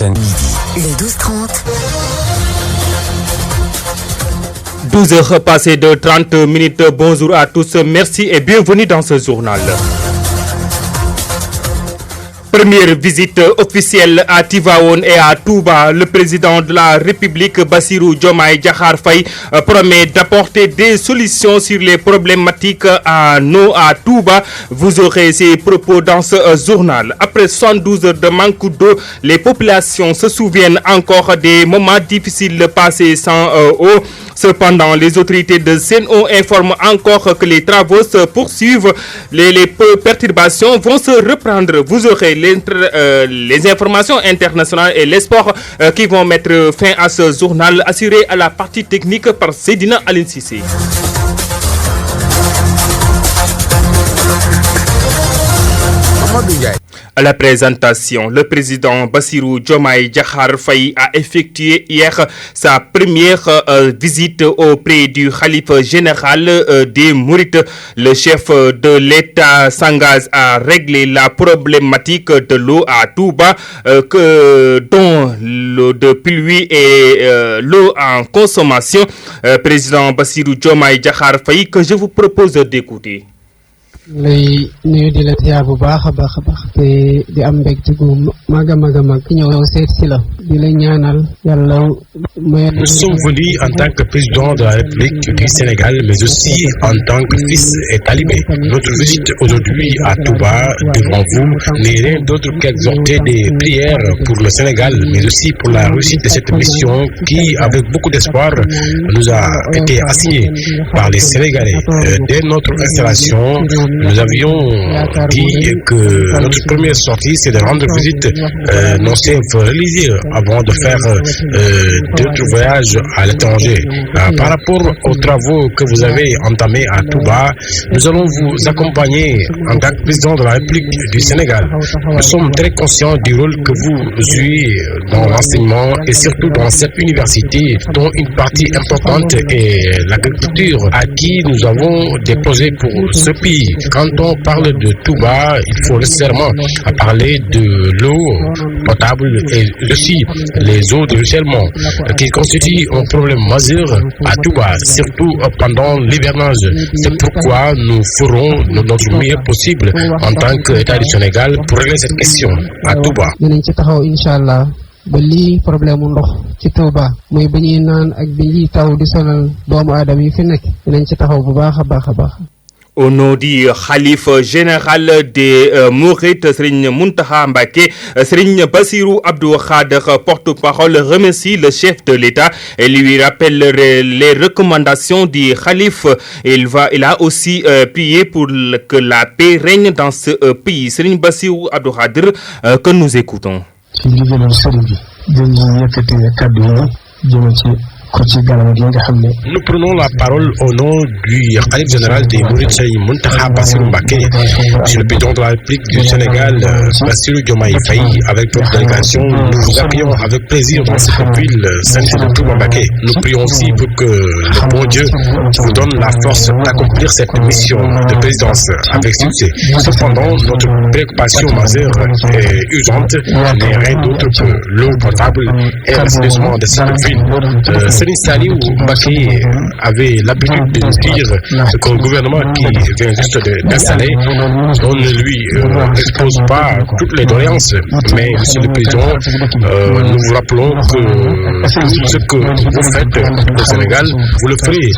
Sen. Le 12-30. 12 heures passées de 30 minutes. Bonjour à tous, merci et bienvenue dans ce journal. Première visite officielle à Tivaouane et à Touba. Le président de la République, Bassirou Diomaye Diakhar Faye, promet d'apporter des solutions sur les problématiques en eau à Touba. Vous aurez ces propos dans ce journal. Après 72 heures de manque d'eau, les populations se souviennent encore des moments difficiles passés sans eau. Cependant, les autorités de Sen'Eau informent encore que les travaux se poursuivent. Les perturbations vont se reprendre. Vous aurez les informations internationales et les sports qui vont mettre fin à ce journal, assuré à la partie technique par Seydina Aline Cissé. À la présentation, le président Bassirou Diomaye Diakhar Faye a effectué hier sa première visite auprès du khalife général des Mourides. Le chef de l'État s'engage à régler la problématique de l'eau à Touba, dont l'eau de pluie et l'eau en consommation. Président Bassirou Diomaye Diakhar Faye, que je vous propose d'écouter. lay nuyu di la ziar bu baax a baax te di am mbégte gu mag a mag ñëw seet si la di la ñaanal yàlla. Nous sommes venus en tant que président de la République du Sénégal, mais aussi en tant que fils et talibé. Notre visite aujourd'hui à Touba devant vous n'est rien d'autre qu'exhorter des prières pour le Sénégal, mais aussi pour la réussite de cette mission qui, avec beaucoup d'espoir, nous a été assignée par les Sénégalais. Dès notre installation, nous avions dit que notre première sortie, c'est de rendre visite nos chefs religieux avant de faire d'autres voyages à l'étranger. Par rapport aux travaux que vous avez entamés à Touba, nous allons vous accompagner en tant que président de la République du Sénégal. Nous sommes très conscients du rôle que vous jouez dans l'enseignement et surtout dans cette université dont une partie importante est l'agriculture à qui nous avons des projets pour ce pays. Quand on parle de Touba, il faut nécessairement parler de l'eau potable et aussi les eaux de ruissellement qui constituent un problème majeur à Touba, surtout pendant l'hivernage. C'est pourquoi nous ferons notre mieux possible en tant qu'État du Sénégal pour régler cette question à Touba. ba lii problème mu ndox ci Touba mooy ba ñuy naan ak bi ñuy taw di sonal doomu aadama yi fi nekk dinañ ci taxaw bu baax a baax. Au nom du khalife général des Mourides, Serigne Mountakha Mbacké, Serigne Bassirou Abdou Khadre, porte-parole, remercie le chef de l'État et lui rappelle les recommandations du khalife. Il a aussi prié pour que la paix règne dans ce pays. Serigne Bassirou Abdou Khadre, que nous écoutons. Nous prenons la parole au nom du khalife général des Mourides, Serigne Mountakha Bassirou Mbacké. Monsieur le président de la République du Sénégal, Bassirou Diomaye Faye, avec votre délégation, nous vous accueillons avec plaisir dans cette ville sainte de Touba Mbacké. Nous prions aussi pour que le bon Dieu vous donne la force d'accomplir cette mission de présidence avec succès. Cependant, notre préoccupation majeure et urgente n'est rien d'autre que l'eau potable et l'assainissement de cette ville. Serigne Saliou Mbacké avait l'habitude de dire que le gouvernement qui vient juste d'installer, on ne lui expose pas toutes les doléances, mais Monsieur le Président, nous vous rappelons que tout ce que vous faites au Sénégal, vous le ferez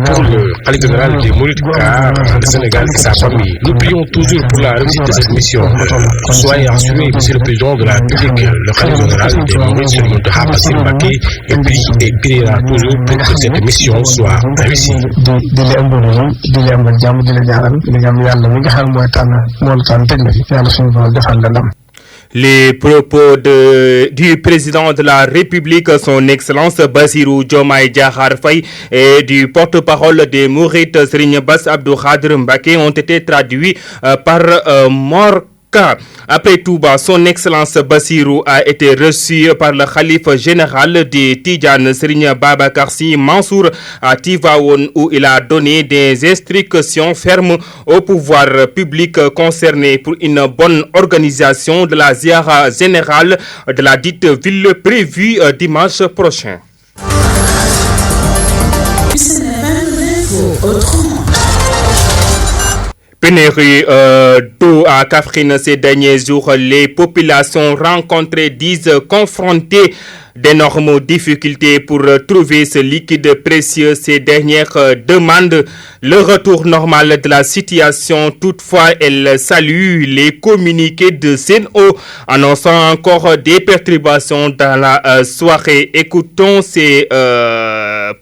pour le khalife général des Mourides, car le Sénégal et sa famille. Nous prions toujours pour la réussite de cette mission. Soyez assurés, Monsieur le Président de la République, le khalife général des Mourides, Serigne Mountakha Bassirou Mbacké, et priera toujours pour que cette mission soit réussie. Les propos du président de la République, son Excellence Bassirou Diomaye Diakhar Faye, et du porte-parole des Mourides, Serigne Bass Abdou Khadre Mbacké, ont été traduits par Mor Dakar. Après Touba, son Excellence Bassirou a été reçu par le khalife général des Tidjanes, Serigne Babacar Sy Mansour, à Tivaouane, où il a donné des instructions fermes au pouvoir public concerné pour une bonne organisation de la ziara générale de la dite ville prévue dimanche prochain. Pénurie d'eau à Kaffrine ces derniers jours, les populations rencontrées disent confrontées d'énormes difficultés pour trouver ce liquide précieux. Ces dernières demandent le retour normal de la situation. Toutefois, elles saluent les communiqués de Sen'Eau annonçant encore des perturbations dans la soirée. Écoutons ces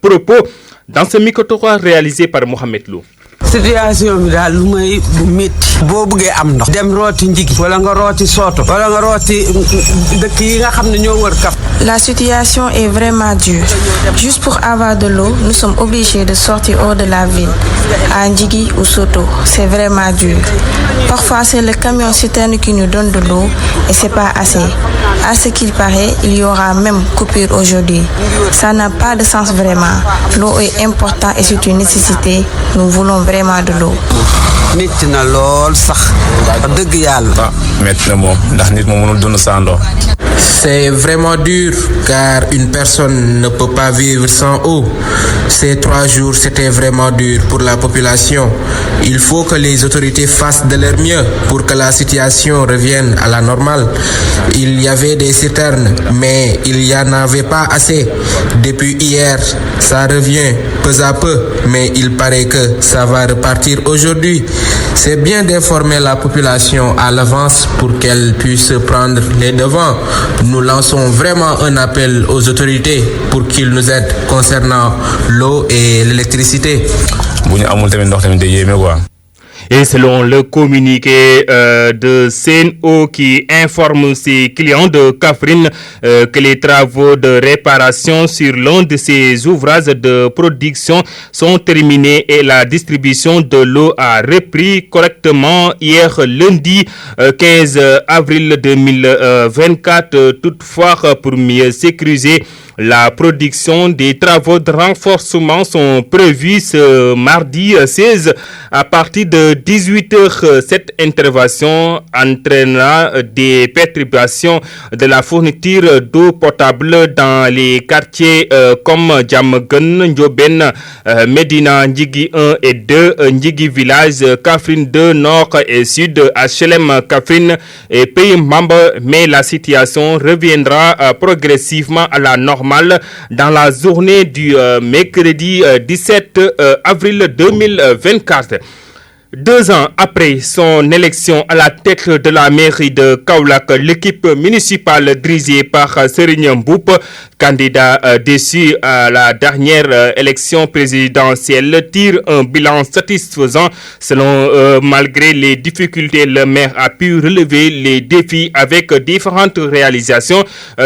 propos dans ce micro-trottoir réalisé par Mohamed Lou. Situation bi daal lu may bu métti boo bëggee am ndox dem rooti njigi wala nga rooti sooto wala nga rooti dëkk yi nga xam ne ñoo wër Kaf. La situation est vraiment dure. Juste pour avoir de l'eau, nous sommes obligés de sortir hors de la ville, à Ndjigi ou Soto. C'est vraiment dur. Parfois, c'est le camion citerne qui nous donne de l'eau et c'est pas assez. À ce qu'il paraît, il y aura même coupure aujourd'hui. Ça n'a pas de sens vraiment. L'eau est importante et c'est une nécessité. Nous voulons vraiment de l'eau. Métti na lool sax dëgg yàlla. Métti na moom ndax nit moom mënul dund sans ndox. C'est vraiment dur car une personne ne peut pas vivre sans eau. Ces 3 jours, c'était vraiment dur pour la population. Il faut que les autorités fassent de leur mieux pour que la situation revienne à la normale. Il y avait des citernes, mais il n'y en avait pas assez. Depuis hier, ça revient peu à peu, mais il paraît que ça va repartir aujourd'hui. C'est bien d'informer la population à l'avance pour qu'elle puisse prendre les devants. Nous lançons vraiment un appel aux autorités pour qu'ils nous aident concernant l'eau et l'électricité. Et selon le communiqué de Sen'Eau qui informe ses clients de Kaffrine que les travaux de réparation sur l'un de ses ouvrages de production sont terminés et la distribution de l'eau a repris correctement hier lundi 15 avril 2024. Toutefois, pour mieux sécuriser la production, des travaux de renforcement sont prévus ce mardi 16 à partir de 18h. Cette intervention entraînera des perturbations de la fourniture d'eau potable dans les quartiers comme Diamaguène, Ndiobène, Médina, Ndjigi 1 et 2, Ndjigi Village, Kaffrine 2, Nord et Sud, HLM Kaffrine et Pays Membres. Mais la situation reviendra progressivement à la normale dans la journée du mercredi 17 avril 2024. 2 ans après son élection à la tête de la mairie de Kaolack, l'équipe municipale dirigée par Serigne Mboup, candidat déçu à la dernière élection présidentielle, tire un bilan satisfaisant. Selon malgré les difficultés, le maire a pu relever les défis avec différentes réalisations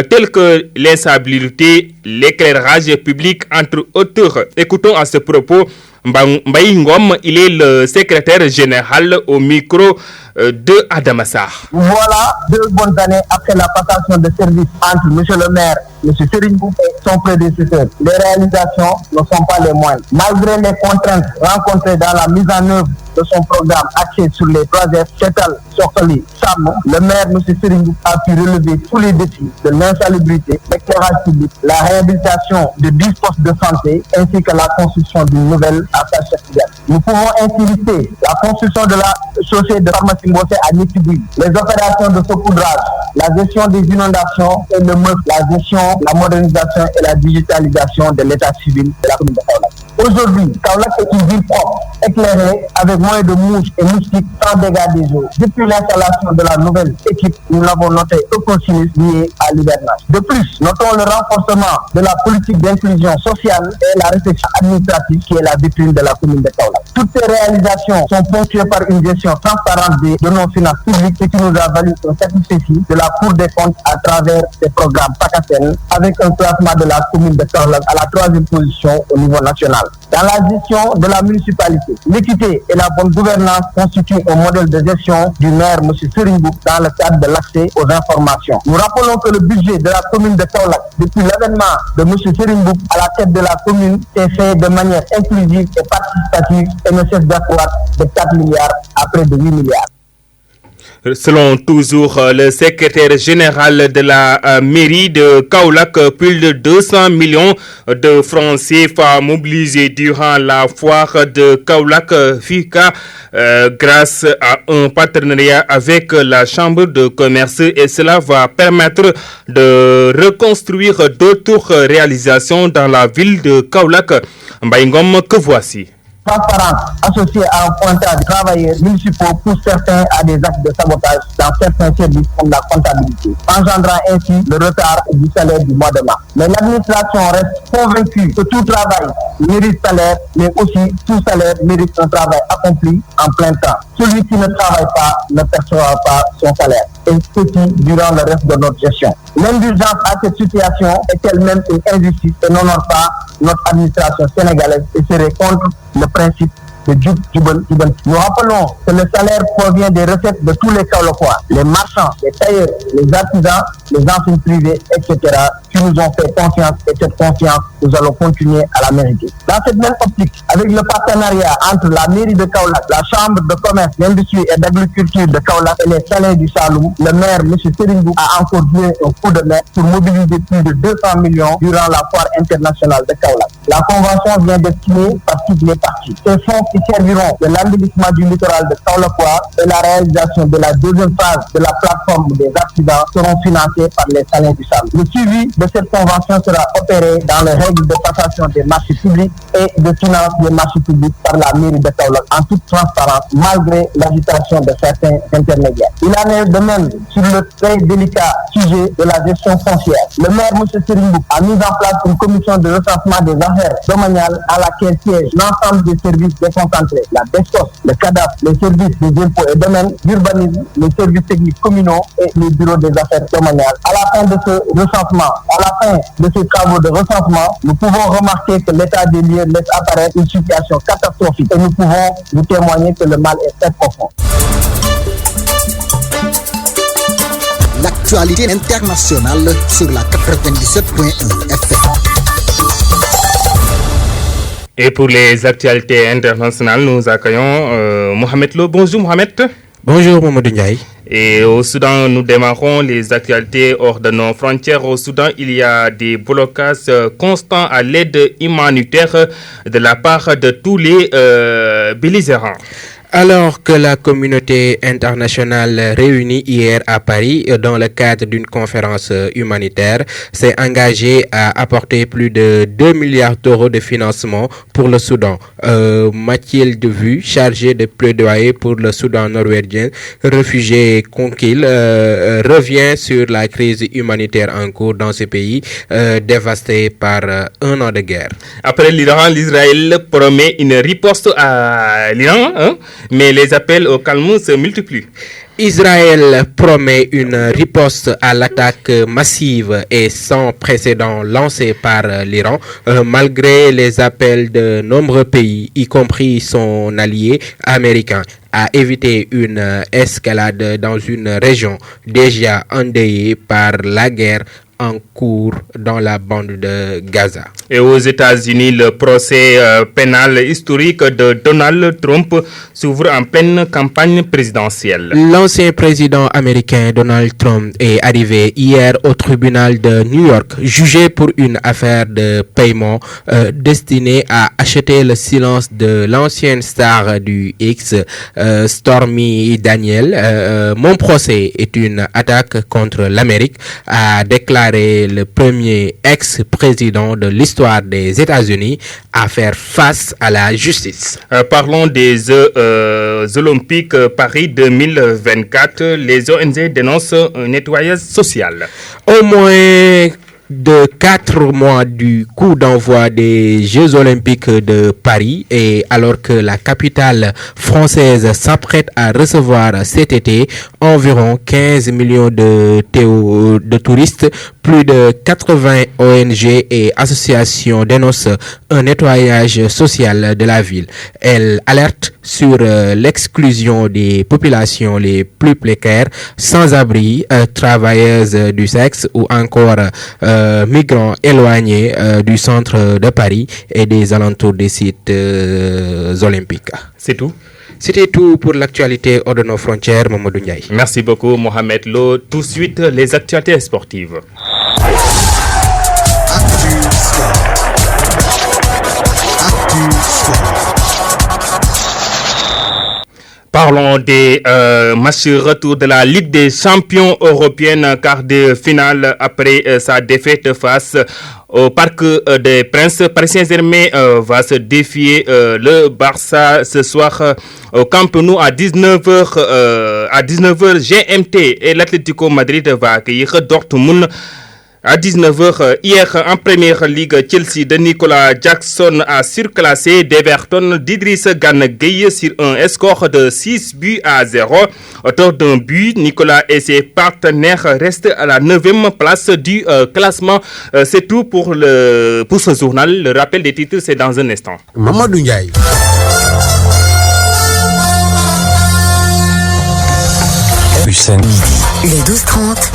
telles que l'insalubrité, l'éclairage public, entre autres. Écoutons à ce propos Mbaye Ngom, il est le secrétaire général au micro de Adamassar. Voilà 2 bonnes années après la passation de service entre M. le maire, M. Serigne Mboup et son prédécesseur. Les réalisations ne sont pas les moindres. Malgré les contraintes rencontrées dans la mise en œuvre de son programme axé sur les projets Setal, Sokoli, Sam, le maire M. Serigne Mboup a pu relever tous les défis de l'insalubrité, l'éclairage public, la réhabilitation de 10 postes de santé ainsi que la construction d'une nouvelle attache chef. Nous pouvons ainsi lister la construction de la chaussée de pharmacie Mbossé à Nitibouy, les opérations de saupoudrage, la gestion des inondations et le MEUF, la gestion, la modernisation et la digitalisation de l'état civil de la commune de Kaolack. Aujourd'hui, Kaolack est une ville propre, éclairée, avec moins de mouches et moustiques sans dégâts des eaux. Depuis l'installation de la nouvelle équipe, nous n'avons noté aucun sinistre lié à l'hivernage. De plus, notons le renforcement de la politique d'inclusion sociale et la réflexion administrative qui est la vitrine de la commune de Kaolack. Toutes ces réalisations sont ponctuées par une gestion transparente de nos finances publiques, ce qui nous a valu un satisfecit de la Cour des comptes à travers ces programmes PACASEN avec un classement de la commune de Kaolack à la 3e position au niveau national. dans la gestion de la municipalité. L'équité et la bonne gouvernance constituent un modèle de gestion du maire M. Serigne Mboup dans le cadre de l'accès aux informations. Nous rappelons que le budget de la commune de Kaolack depuis l'avènement de M. Serigne Mboup à la tête de la commune est fait de manière inclusive et participative et ne cesse d'accroître de 4 milliards à près de 8 milliards. Selon toujours le secrétaire général de la mairie de Kaolack, plus de 200 millions de francs CFA mobilisés durant la foire de Kaolack FICA grâce à un partenariat avec la chambre de commerce, et cela va permettre de reconstruire d'autres réalisations dans la ville de Kaolack. Mbaïngom, que voici. Transparence associée à un pointage de travailleurs municipaux pousse certains à des actes de sabotage dans certains services comme la comptabilité, engendrant ainsi le retard du salaire du mois de mars. Mais l'administration reste convaincue que tout travail mérite salaire, mais aussi tout salaire mérite un travail accompli en plein temps. Celui qui ne travaille pas ne percevra pas son salaire, et ceci durant le reste de notre gestion. L'indulgence à cette situation est elle-même une injustice et n'honore pas notre administration sénégalaise et serait contre le principe de Djoub Djoubal Djoubal. Nous rappelons que le salaire provient des recettes de tous les Kaolackois, les marchands, les tailleurs, les artisans, les enseignes privées, etc., qui nous ont fait confiance, et cette confiance, nous allons continuer à la mériter. Dans cette même optique, avec le partenariat entre la mairie de Kaolack, la chambre de commerce, d'industrie et d'agriculture de Kaolack et les salins du Saloum, le maire M. Serigne Mboup a encore joué un coup de main pour mobiliser plus de 200 millions durant la foire internationale de Kaolack. La convention vient d'être signée par toutes les parties. Ces fonds qui serviront de l'embellissement du littoral de Kaolackois et la réalisation de la deuxième phase de la plateforme des accidents seront financés par les salins du Saloum. Le suivi de cette convention sera opéré dans les règles de passation des marchés publics et de finance des marchés publics par la mairie de Kaolack en toute transparence, malgré l'agitation de certains intermédiaires. Il en est de même sur le très délicat sujet de la gestion foncière. Le maire M. Serigne Mboup a mis en place une commission de recensement des affaires domaniales à laquelle siègent l'ensemble des services déconcentrés, la DESCOS, le cadastre, les services des impôts et domaines, l'urbanisme, les services techniques communaux et les bureaux des affaires domaniales. À la fin de ce recensement, à la fin de ces travaux de recensement, nous pouvons remarquer que l'état des lieux laisse apparaître une situation catastrophique et nous pouvons vous témoigner que le mal est très profond. L'actualité internationale sur la 97.1 FM. Et pour les actualités internationales, nous accueillons Mohamed Lo. Bonjour Mohamed. Bonjour Mamadou Ndiaye. Et au Soudan, nous démarrons les actualités hors de nos frontières. Au Soudan, il y a des blocages constants à l'aide humanitaire de la part de tous les belligérants. Alors que la communauté internationale réunie hier à Paris dans le cadre d'une conférence humanitaire s'est engagée à apporter plus de 2 milliards d'euros de financement pour le Soudan. Mathilde Vu, chargée de plaidoyer pour le Soudan norvégien, réfugié conquis, revient sur la crise humanitaire en cours dans ce pays dévasté par un an de guerre. Après l'Iran, l'Israël promet une riposte à l'Iran, mais les appels au calme se multiplient. Israël promet une riposte à l'attaque massive et sans précédent lancée par l'Iran, malgré les appels de nombreux pays, y compris son allié américain, à éviter une escalade dans une région déjà endeuillée par la guerre en cours dans la bande de Gaza. Et aux États-Unis, le procès pénal historique de Donald Trump s'ouvre en pleine campagne présidentielle. L'ancien président américain Donald Trump est arrivé hier au tribunal de New York, jugé pour une affaire de paiement destinée à acheter le silence de l'ancienne star du X, Stormy Daniels. Mon procès est une attaque contre l'Amérique, a déclaré le premier ex-président de l'histoire des États-Unis à faire face à la justice. Parlons des Olympiques Paris 2024. Les ONG dénoncent un nettoyage social. Au moins de 4 mois du coup d'envoi des Jeux Olympiques de Paris et alors que la capitale française s'apprête à recevoir cet été environ 15 millions de touristes, plus de 80 ONG et associations dénoncent un nettoyage social de la ville. Elle alerte sur l'exclusion des populations les plus précaires, sans-abri, travailleuses du sexe ou encore migrants éloignés du centre de Paris et des alentours des sites olympiques. C'est tout? C'était tout pour l'actualité hors de nos frontières, Mamadou Ndiaye. Merci beaucoup, Mohamed Lo. Tout de suite, les actualités sportives. Parlons des matchs retour de la Ligue des champions européenne, quart de finale après sa défaite face au Parc des Princes. Paris Saint-Germain va se défier le Barça ce soir au Camp Nou à 19h GMT et l'Atlético Madrid va accueillir Dortmund à 19h. Hier, en première ligue, Chelsea de Nicolas Jackson a surclassé d'Everton d'Idriss Gana Gueye sur un score de 6-0. Auteur d'un but, Nicolas et ses partenaires restent à la 9e place du classement. C'est tout pour ce journal. Le rappel des titres, c'est dans un instant. Mamadou Ndiaye. Le 12-30.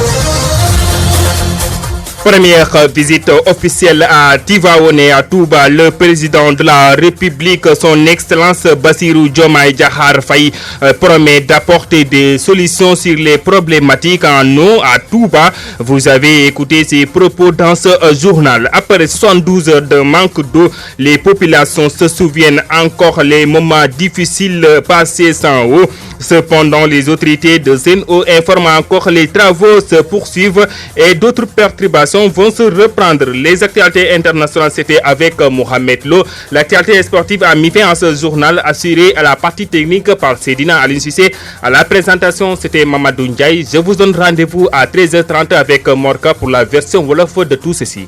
Première visite officielle à Tivaouane et à Touba. Le président de la République, son Excellence Bassirou Diomaye Diakhar Faye, promet d'apporter des solutions sur les problématiques en eau à Touba. Vous avez écouté ses propos dans ce journal. Après 72 heures de manque d'eau, les populations se souviennent encore les moments difficiles passés sans eau. Cependant, les autorités de Sen'Eau informent encore que les travaux se poursuivent et d'autres perturbations vont se reprendre. Les actualités internationales, c'était avec Mohamed Lo. L'actualité sportive a mis fin à ce journal, assuré à la partie technique par Sedina Aline Cissé. À la présentation, c'était Mamadou Ndiaye. Je vous donne rendez-vous à 13h30 avec Morka pour la version Wolof de tout ceci.